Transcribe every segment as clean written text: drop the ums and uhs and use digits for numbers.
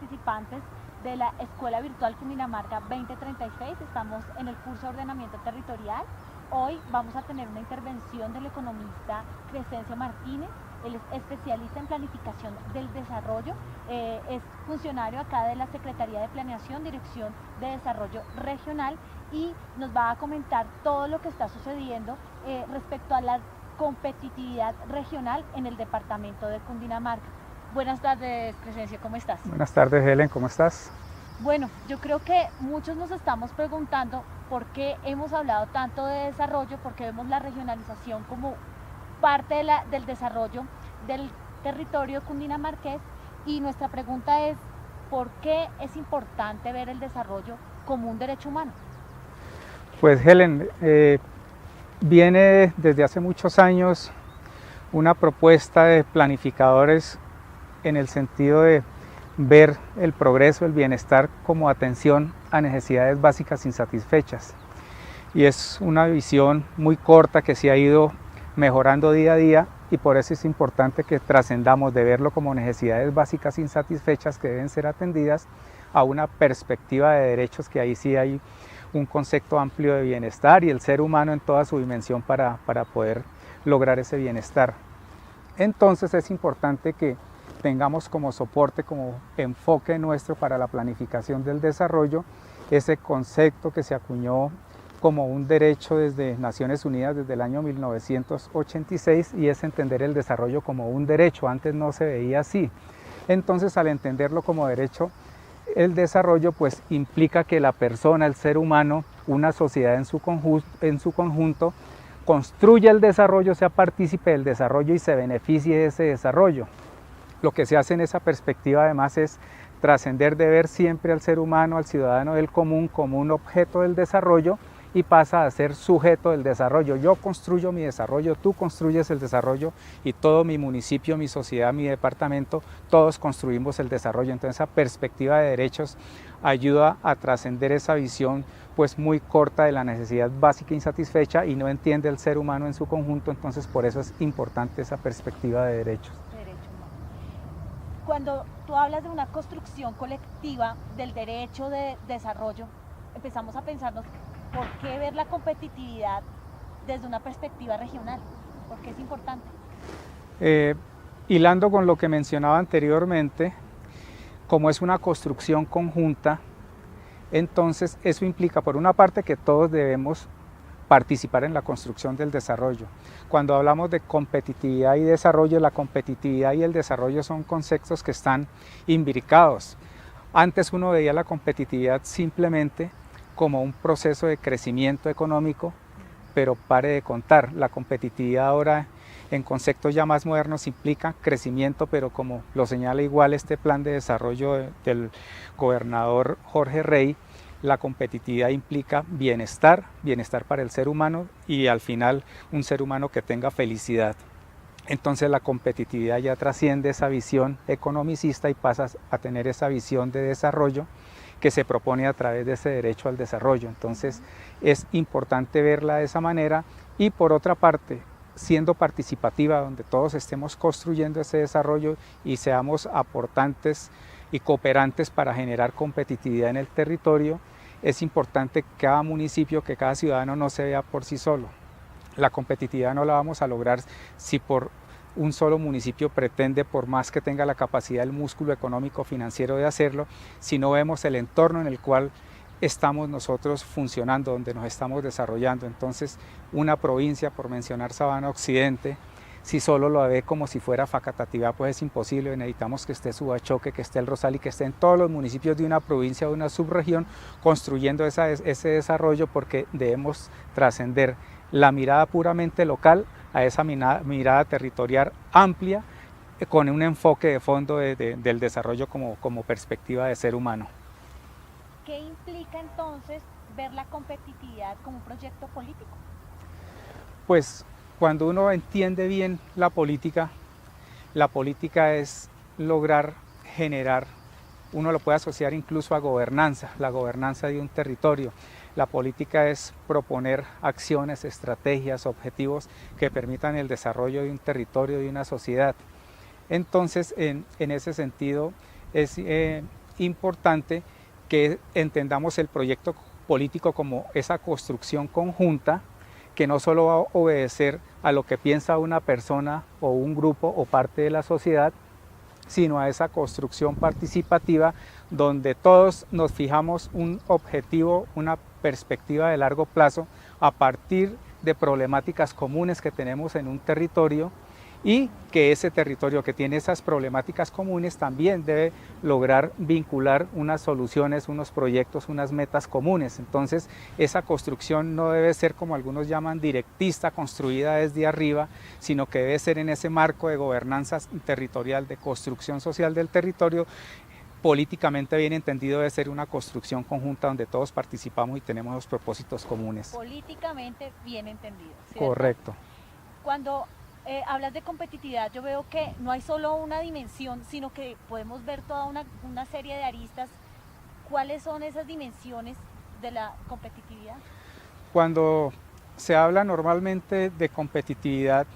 participantes de la Escuela Virtual Cundinamarca 2036. Estamos en el curso de ordenamiento territorial. Hoy vamos a tener una intervención del economista Crescencio Martínez. Él es especialista en planificación del desarrollo, es funcionario acá de la Secretaría de Planeación, Dirección de Desarrollo Regional, y nos va a comentar todo lo que está sucediendo respecto a la competitividad regional en el departamento de Cundinamarca. Buenas tardes, Crescencio, ¿cómo estás? Buenas tardes, Helen, ¿cómo estás? Bueno, yo creo que muchos nos estamos preguntando por qué hemos hablado tanto de desarrollo, porque vemos la regionalización como parte del desarrollo del territorio cundinamarqués, y nuestra pregunta es: ¿por qué es importante ver el desarrollo como un derecho humano? Pues Helen, viene desde hace muchos años una propuesta de planificadores en el sentido de ver el progreso, el bienestar como atención a necesidades básicas insatisfechas, y es una visión muy corta que se ha ido mejorando día a día, y por eso es importante que trascendamos de verlo como necesidades básicas insatisfechas que deben ser atendidas a una perspectiva de derechos, que ahí sí hay un concepto amplio de bienestar y el ser humano en toda su dimensión para poder lograr ese bienestar. Entonces es importante que tengamos como soporte, como enfoque nuestro para la planificación del desarrollo, ese concepto que se acuñó como un derecho desde Naciones Unidas desde el año 1986, y es entender el desarrollo como un derecho. Antes no se veía así. Entonces, al entenderlo como derecho, el desarrollo pues implica que la persona, el ser humano, una sociedad en su conjunto, construya el desarrollo, sea partícipe del desarrollo y se beneficie de ese desarrollo. Lo que se hace en esa perspectiva además es trascender de ver siempre al ser humano, al ciudadano del común, como un objeto del desarrollo, y pasa a ser sujeto del desarrollo. Yo construyo mi desarrollo, tú construyes el desarrollo, y todo mi municipio, mi sociedad, mi departamento, todos construimos el desarrollo. Entonces esa perspectiva de derechos ayuda a trascender esa visión pues muy corta de la necesidad básica insatisfecha, y no entiende el ser humano en su conjunto. Entonces por eso es importante esa perspectiva de derechos. Cuando tú hablas de una construcción colectiva del derecho de desarrollo, empezamos a pensarnos: ¿por qué ver la competitividad desde una perspectiva regional? ¿Por qué es importante? Hilando con lo que mencionaba anteriormente, como es una construcción conjunta, entonces eso implica, por una parte, que todos debemos participar en la construcción del desarrollo. Cuando hablamos de competitividad y desarrollo, la competitividad y el desarrollo son conceptos que están imbricados. Antes uno veía la competitividad simplemente como un proceso de crecimiento económico, pero pare de contar. La competitividad ahora, en conceptos ya más modernos, implica crecimiento, pero como lo señala igual este plan de desarrollo del gobernador Jorge Rey, la competitividad implica bienestar, bienestar para el ser humano, y al final un ser humano que tenga felicidad. Entonces la competitividad ya trasciende esa visión economicista y pasa a tener esa visión de desarrollo que se propone a través de ese derecho al desarrollo. Entonces es importante verla de esa manera, y por otra parte, siendo participativa, donde todos estemos construyendo ese desarrollo y seamos aportantes y cooperantes para generar competitividad en el territorio, es importante que cada municipio, que cada ciudadano no se vea por sí solo. La competitividad no la vamos a lograr si por un solo municipio pretende, por más que tenga la capacidad, el músculo económico financiero de hacerlo, si no vemos el entorno en el cual estamos nosotros funcionando, donde nos estamos desarrollando. Entonces una provincia, por mencionar Sabana Occidente, si solo lo ve como si fuera Facatativá, pues es imposible. Necesitamos que esté Subachoque, que esté el Rosal, y que estén todos los municipios de una provincia o de una subregión construyendo ese desarrollo, porque debemos trascender la mirada puramente local a esa mirada territorial amplia, con un enfoque de fondo del desarrollo como perspectiva de ser humano. ¿Qué implica entonces ver la competitividad como un proyecto político? Pues cuando uno entiende bien la política es lograr generar, uno lo puede asociar incluso a gobernanza, la gobernanza de un territorio. La política es proponer acciones, estrategias, objetivos que permitan el desarrollo de un territorio, de una sociedad. Entonces, en ese sentido, es importante que entendamos el proyecto político como esa construcción conjunta que no solo va a obedecer a lo que piensa una persona o un grupo o parte de la sociedad, sino a esa construcción participativa donde todos nos fijamos un objetivo, una perspectiva de largo plazo a partir de problemáticas comunes que tenemos en un territorio, y que ese territorio que tiene esas problemáticas comunes también debe lograr vincular unas soluciones, unos proyectos, unas metas comunes. Entonces esa construcción no debe ser, como algunos llaman, directista, construida desde arriba, sino que debe ser en ese marco de gobernanza territorial, de construcción social del territorio. Políticamente bien entendido, debe ser una construcción conjunta donde todos participamos y tenemos los propósitos comunes. Políticamente bien entendido, ¿cierto? Correcto. Cuando hablas de competitividad, yo veo que no hay solo una dimensión, sino que podemos ver toda una serie de aristas. ¿Cuáles son esas dimensiones de la competitividad? Cuando se habla normalmente de competitividad,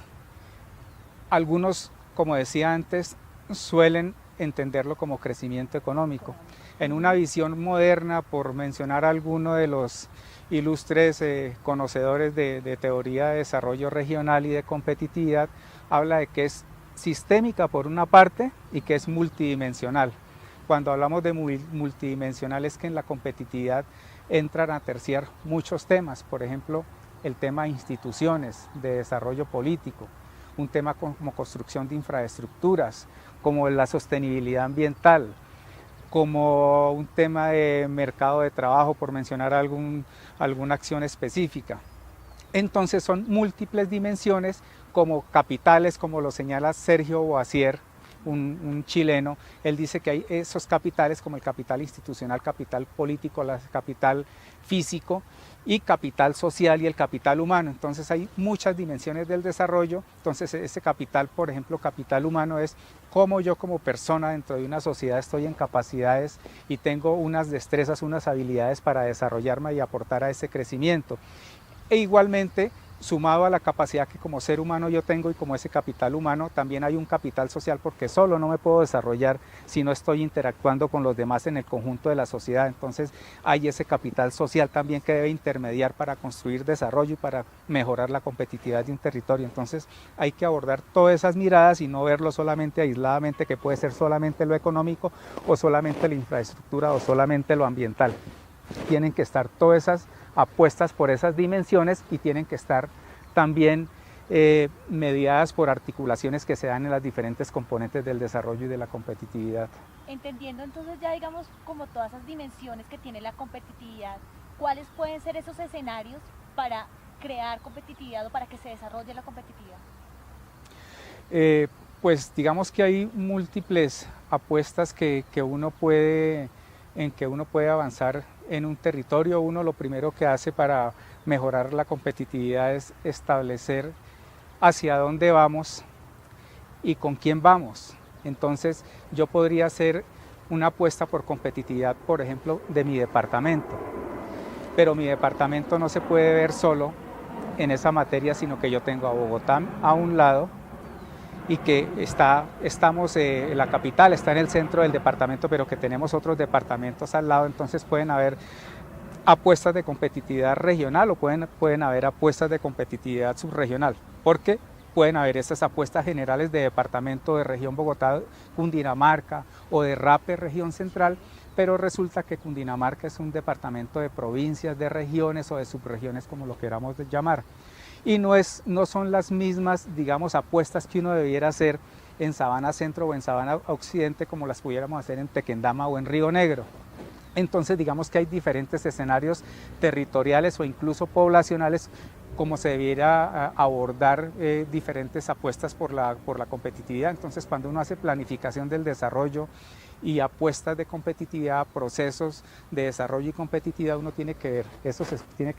algunos, como decía antes, suelen entenderlo como crecimiento económico. En una visión moderna, por mencionar alguno de los ilustres conocedores de teoría de desarrollo regional y de competitividad, habla de que es sistémica por una parte y que es multidimensional. Cuando hablamos de multidimensional es que en la competitividad entran a terciar muchos temas, por ejemplo, el tema de instituciones, de desarrollo político, un tema como construcción de infraestructuras, como la sostenibilidad ambiental, como un tema de mercado de trabajo, por mencionar alguna acción específica. Entonces son múltiples dimensiones, como capitales, como lo señala Sergio Boassier, un chileno. Él dice que hay esos capitales como el capital institucional, capital político, el capital físico y capital social y el capital humano. Entonces hay muchas dimensiones del desarrollo. Entonces ese capital, por ejemplo, capital humano, es cómo yo como persona dentro de una sociedad estoy en capacidades y tengo unas destrezas, unas habilidades para desarrollarme y aportar a ese crecimiento. E igualmente, sumado a la capacidad que como ser humano yo tengo y como ese capital humano, también hay un capital social, porque solo no me puedo desarrollar si no estoy interactuando con los demás en el conjunto de la sociedad. Entonces hay ese capital social también que debe intermediar para construir desarrollo y para mejorar la competitividad de un territorio. Entonces hay que abordar todas esas miradas y no verlo solamente aisladamente, que puede ser solamente lo económico o solamente la infraestructura o solamente lo ambiental. Tienen que estar todas esas apuestas por esas dimensiones y tienen que estar también mediadas por articulaciones que se dan en las diferentes componentes del desarrollo y de la competitividad. Entendiendo entonces ya digamos como todas esas dimensiones que tiene la competitividad, ¿cuáles pueden ser esos escenarios para crear competitividad o para que se desarrolle la competitividad? Pues digamos que hay múltiples apuestas en que uno puede avanzar en un territorio. Uno lo primero que hace para mejorar la competitividad es establecer hacia dónde vamos y con quién vamos. Entonces yo podría hacer una apuesta por competitividad, por ejemplo, de mi departamento, pero mi departamento no se puede ver solo en esa materia, sino que yo tengo a Bogotá a un lado y que la capital está en el centro del departamento, pero que tenemos otros departamentos al lado. Entonces pueden haber apuestas de competitividad regional o pueden haber apuestas de competitividad subregional, porque pueden haber esas apuestas generales de departamento, de región Bogotá, Cundinamarca o de RAPE, región central, pero resulta que Cundinamarca es un departamento de provincias, de regiones o de subregiones, como lo queramos llamar. Y no son las mismas, digamos, apuestas que uno debiera hacer en Sabana Centro o en Sabana Occidente como las pudiéramos hacer en Tequendama o en Río Negro. Entonces digamos que hay diferentes escenarios territoriales o incluso poblacionales como se debiera abordar diferentes apuestas por la competitividad. Entonces cuando uno hace planificación del desarrollo y apuestas de competitividad, procesos de desarrollo y competitividad, uno tiene que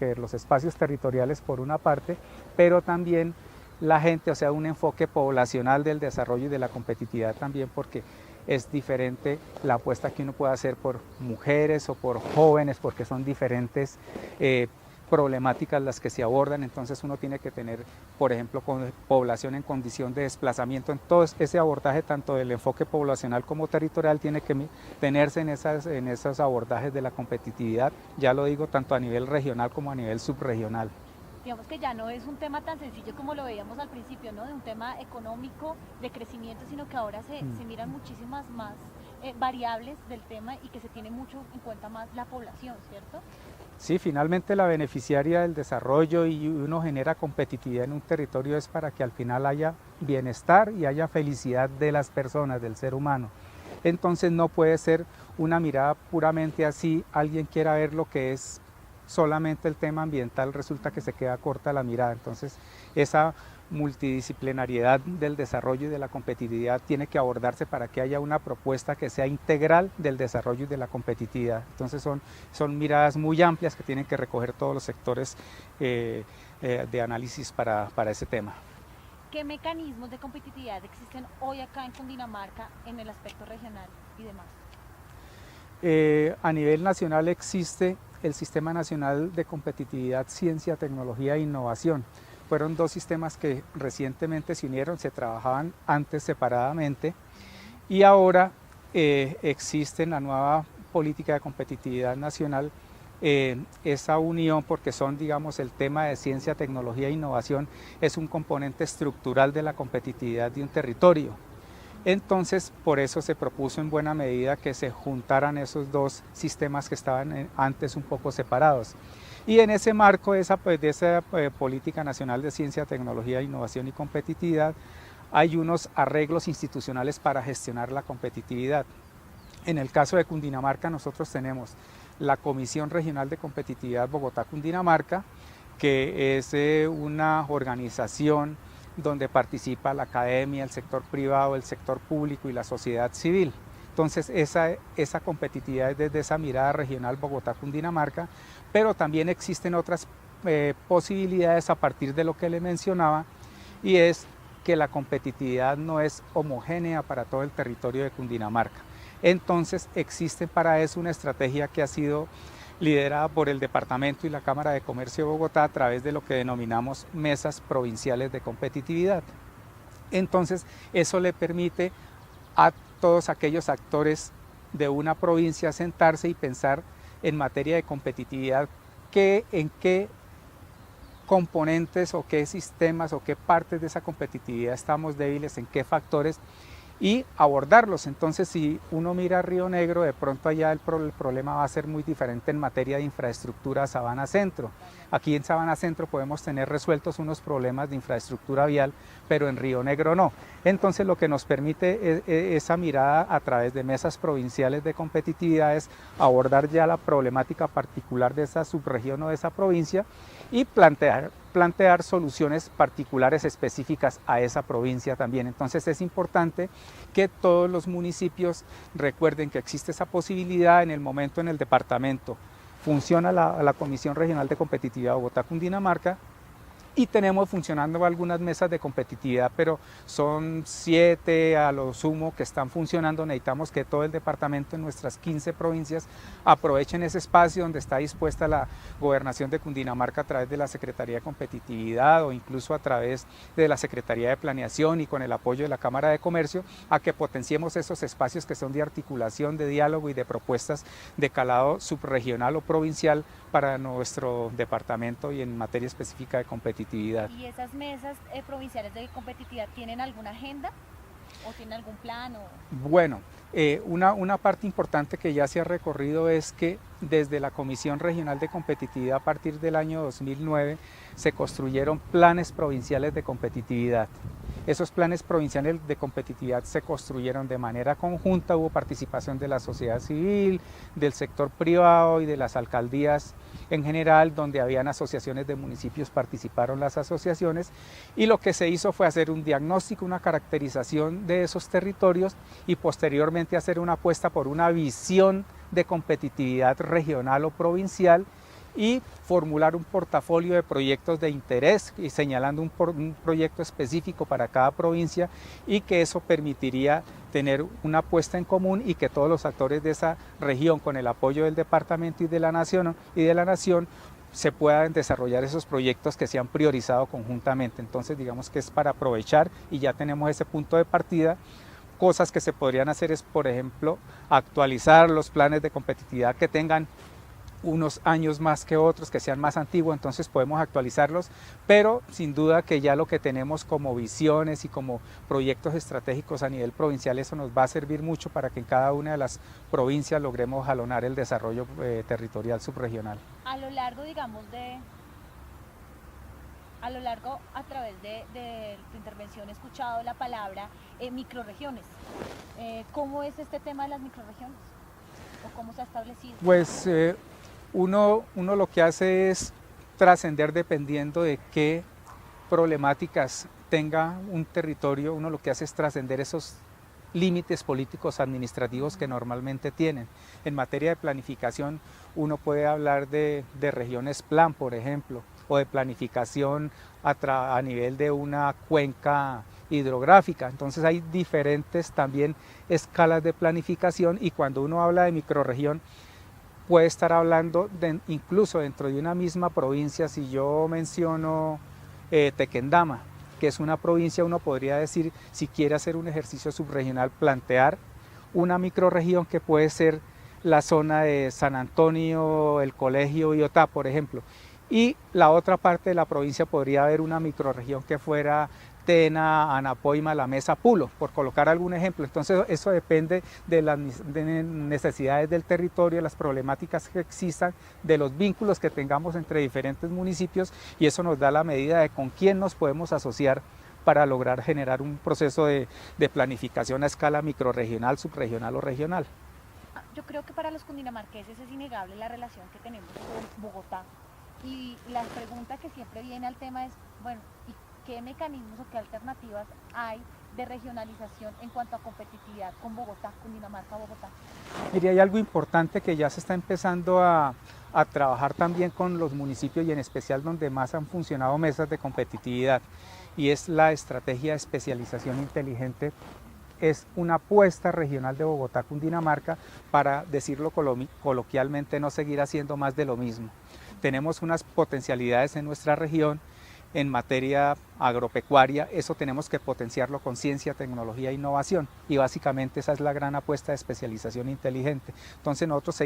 ver los espacios territoriales por una parte, pero también la gente, o sea, un enfoque poblacional del desarrollo y de la competitividad también, porque es diferente la apuesta que uno puede hacer por mujeres o por jóvenes, porque son diferentes problemáticas las que se abordan, entonces uno tiene que tener, por ejemplo, con población en condición de desplazamiento, entonces ese abordaje tanto del enfoque poblacional como territorial tiene que tenerse en esos abordajes de la competitividad, ya lo digo, tanto a nivel regional como a nivel subregional. Digamos que ya no es un tema tan sencillo como lo veíamos al principio, ¿no? De un tema económico, de crecimiento, sino que ahora se miran muchísimas más variables del tema y que se tiene mucho en cuenta más la población, ¿cierto? Sí, finalmente la beneficiaria del desarrollo y uno genera competitividad en un territorio es para que al final haya bienestar y haya felicidad de las personas, del ser humano. Entonces no puede ser una mirada puramente así, alguien quiera ver lo que es solamente el tema ambiental, resulta que se queda corta la mirada. Entonces esa multidisciplinariedad del desarrollo y de la competitividad tiene que abordarse para que haya una propuesta que sea integral del desarrollo y de la competitividad. Entonces son miradas muy amplias que tienen que recoger todos los sectores de análisis para ese tema. ¿Qué mecanismos de competitividad existen hoy acá en Cundinamarca en el aspecto regional y demás? A nivel nacional existe el Sistema Nacional de Competitividad, Ciencia, Tecnología e Innovación. Fueron dos sistemas que recientemente se unieron, se trabajaban antes separadamente y ahora existe la nueva política de competitividad nacional, esa unión, porque son, digamos, el tema de ciencia, tecnología e innovación es un componente estructural de la competitividad de un territorio. Entonces, por eso se propuso en buena medida que se juntaran esos dos sistemas que estaban antes un poco separados. Y en ese marco de esa Política Nacional de Ciencia, Tecnología, Innovación y Competitividad, hay unos arreglos institucionales para gestionar la competitividad. En el caso de Cundinamarca, nosotros tenemos la Comisión Regional de Competitividad Bogotá-Cundinamarca, que es una organización donde participa la academia, el sector privado, el sector público y la sociedad civil. Entonces esa competitividad es desde esa mirada regional Bogotá-Cundinamarca, pero también existen otras posibilidades a partir de lo que le mencionaba, y es que la competitividad no es homogénea para todo el territorio de Cundinamarca. Entonces existe para eso una estrategia que ha sido liderada por el Departamento y la Cámara de Comercio de Bogotá a través de lo que denominamos mesas provinciales de competitividad. Entonces, eso le permite a todos aquellos actores de una provincia sentarse y pensar en materia de competitividad en qué componentes o qué sistemas o qué partes de esa competitividad estamos débiles, en qué factores, y abordarlos. Entonces, si uno mira Río Negro, de pronto allá el problema va a ser muy diferente en materia de infraestructura Sabana Centro. Aquí en Sabana Centro podemos tener resueltos unos problemas de infraestructura vial, pero en Río Negro no. Entonces, lo que nos permite esa mirada a través de mesas provinciales de competitividad es abordar ya la problemática particular de esa subregión o de esa provincia y plantear soluciones particulares específicas a esa provincia también. Entonces es importante que todos los municipios recuerden que existe esa posibilidad. En el momento en el departamento funciona la Comisión Regional de Competitividad Bogotá-Cundinamarca, y tenemos funcionando algunas mesas de competitividad, pero son 7 a lo sumo que están funcionando. Necesitamos que todo el departamento en nuestras 15 provincias aprovechen ese espacio donde está dispuesta la Gobernación de Cundinamarca a través de la Secretaría de Competitividad o incluso a través de la Secretaría de Planeación y con el apoyo de la Cámara de Comercio, a que potenciemos esos espacios que son de articulación, de diálogo y de propuestas de calado subregional o provincial para nuestro departamento y en materia específica de competitividad. ¿Y esas mesas provinciales de competitividad tienen alguna agenda o tienen algún plan? Bueno, una parte importante que ya se ha recorrido es que desde la Comisión Regional de Competitividad a partir del año 2009 se construyeron planes provinciales de competitividad. Esos planes provinciales de competitividad se construyeron de manera conjunta, hubo participación de la sociedad civil, del sector privado y de las alcaldías en general, donde habían asociaciones de municipios, participaron las asociaciones, y lo que se hizo fue hacer un diagnóstico, una caracterización de esos territorios y posteriormente hacer una apuesta por una visión de competitividad regional o provincial y formular un portafolio de proyectos de interés y señalando un proyecto específico para cada provincia, y que eso permitiría tener una apuesta en común y que todos los actores de esa región, con el apoyo del departamento y de la nación se puedan desarrollar esos proyectos que se han priorizado conjuntamente. Entonces digamos que es para aprovechar y ya tenemos ese punto de partida. Cosas que se podrían hacer es, por ejemplo, actualizar los planes de competitividad que tengan unos años más que otros, que sean más antiguos, entonces podemos actualizarlos, pero sin duda que ya lo que tenemos como visiones y como proyectos estratégicos a nivel provincial, eso nos va a servir mucho para que en cada una de las provincias logremos jalonar el desarrollo territorial subregional. A lo largo, digamos, a través de tu intervención he escuchado la palabra microrregiones. ¿Cómo es este tema de las microrregiones? ¿O cómo se ha establecido? Pues uno lo que hace es trascender dependiendo de qué problemáticas tenga un territorio, uno lo que hace es trascender esos límites políticos administrativos que normalmente tienen. En materia de planificación uno puede hablar de regiones plan, por ejemplo, o de planificación a nivel de una cuenca hidrográfica. Entonces hay diferentes también escalas de planificación y cuando uno habla de microrregión puede estar hablando incluso dentro de una misma provincia. Si yo menciono Tequendama, que es una provincia, uno podría decir, si quiere hacer un ejercicio subregional, plantear una microrregión que puede ser la zona de San Antonio, el Colegio Iotá, por ejemplo, y la otra parte de la provincia podría haber una microrregión que fuera Tena, Anapoima, La Mesa, Pulo, por colocar algún ejemplo. Entonces eso depende de las necesidades del territorio, de las problemáticas que existan, de los vínculos que tengamos entre diferentes municipios y eso nos da la medida de con quién nos podemos asociar para lograr generar un proceso de planificación a escala microrregional, subregional o regional. Yo creo que para los cundinamarqueses es innegable la relación que tenemos con Bogotá y la pregunta que siempre viene al tema es, bueno, ¿y qué mecanismos o qué alternativas hay de regionalización en cuanto a competitividad con Bogotá, Cundinamarca, Bogotá? Mire, hay algo importante que ya se está empezando a trabajar también con los municipios y en especial donde más han funcionado mesas de competitividad y es la estrategia de especialización inteligente. Es una apuesta regional de Bogotá, Cundinamarca, para decirlo coloquialmente, no seguir haciendo más de lo mismo. Tenemos unas potencialidades en nuestra región en materia agropecuaria, eso tenemos que potenciarlo con ciencia, tecnología e innovación y básicamente esa es la gran apuesta de especialización inteligente. Entonces nosotros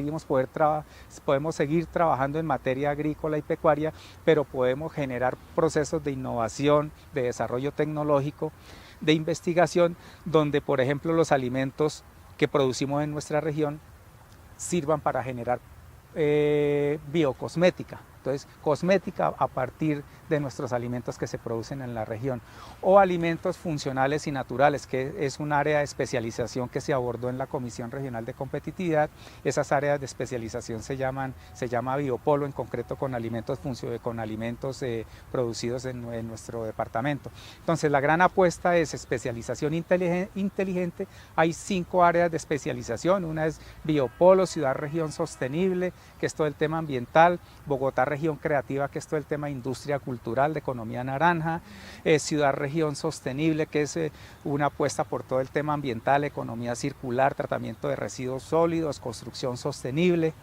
podemos seguir trabajando en materia agrícola y pecuaria, pero podemos generar procesos de innovación, de desarrollo tecnológico, de investigación, donde por ejemplo los alimentos que producimos en nuestra región sirvan para generar biocosmética. Entonces, cosmética a partir de nuestros alimentos que se producen en la región o alimentos funcionales y naturales, que es un área de especialización que se abordó en la Comisión Regional de Competitividad. Esas áreas de especialización se llama biopolo, en concreto con alimentos producidos en nuestro departamento. Entonces, la gran apuesta es especialización inteligente. Hay 5 áreas de especialización, una es biopolo, ciudad-región sostenible, que es todo el tema ambiental, Bogotá región creativa, que es todo el tema de industria cultural, de economía naranja, ciudad-región sostenible, que es una apuesta por todo el tema ambiental, economía circular, tratamiento de residuos sólidos, construcción sostenible,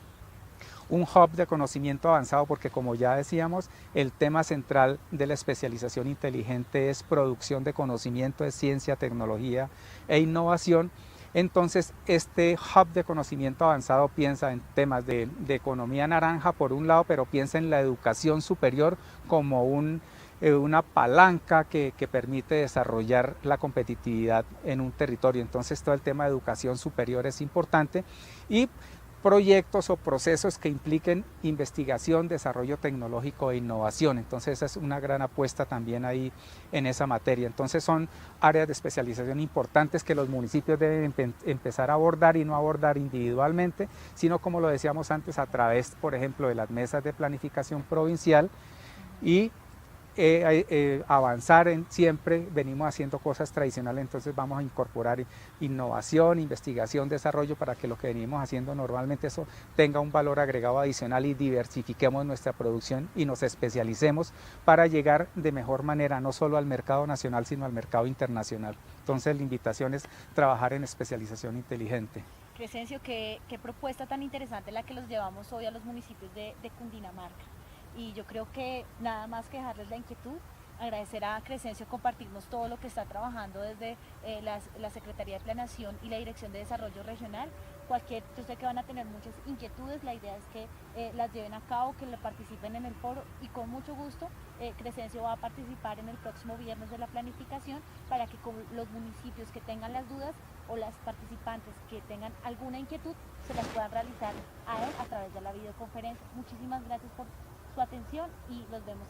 un hub de conocimiento avanzado, porque como ya decíamos, el tema central de la especialización inteligente es producción de conocimiento, de ciencia, tecnología e innovación. Entonces, este hub de conocimiento avanzado piensa en temas de economía naranja por un lado, pero piensa en la educación superior como una palanca que permite desarrollar la competitividad en un territorio. Entonces, todo el tema de educación superior es importante y proyectos o procesos que impliquen investigación, desarrollo tecnológico e innovación. Entonces esa es una gran apuesta también ahí en esa materia. Entonces son áreas de especialización importantes que los municipios deben empezar a abordar y no abordar individualmente, sino como lo decíamos antes, a través, por ejemplo, de las mesas de planificación provincial y avanzar siempre venimos haciendo cosas tradicionales, entonces vamos a incorporar innovación, investigación, desarrollo para que lo que venimos haciendo normalmente eso tenga un valor agregado adicional y diversifiquemos nuestra producción y nos especialicemos para llegar de mejor manera no solo al mercado nacional sino al mercado internacional. Entonces la invitación es trabajar en especialización inteligente. Crescencio, qué propuesta tan interesante la que los llevamos hoy a los municipios de Cundinamarca. y yo creo que nada más que dejarles la inquietud, agradecer a Crescencio compartirnos todo lo que está trabajando desde la Secretaría de Planeación y la Dirección de Desarrollo Regional. Yo sé que van a tener muchas inquietudes, la idea es que las lleven a cabo, que participen en el foro y con mucho gusto Crescencio va a participar en el próximo viernes de la planificación para que con los municipios que tengan las dudas o las participantes que tengan alguna inquietud se las puedan realizar a él a través de la videoconferencia. Muchísimas gracias por su atención y nos vemos.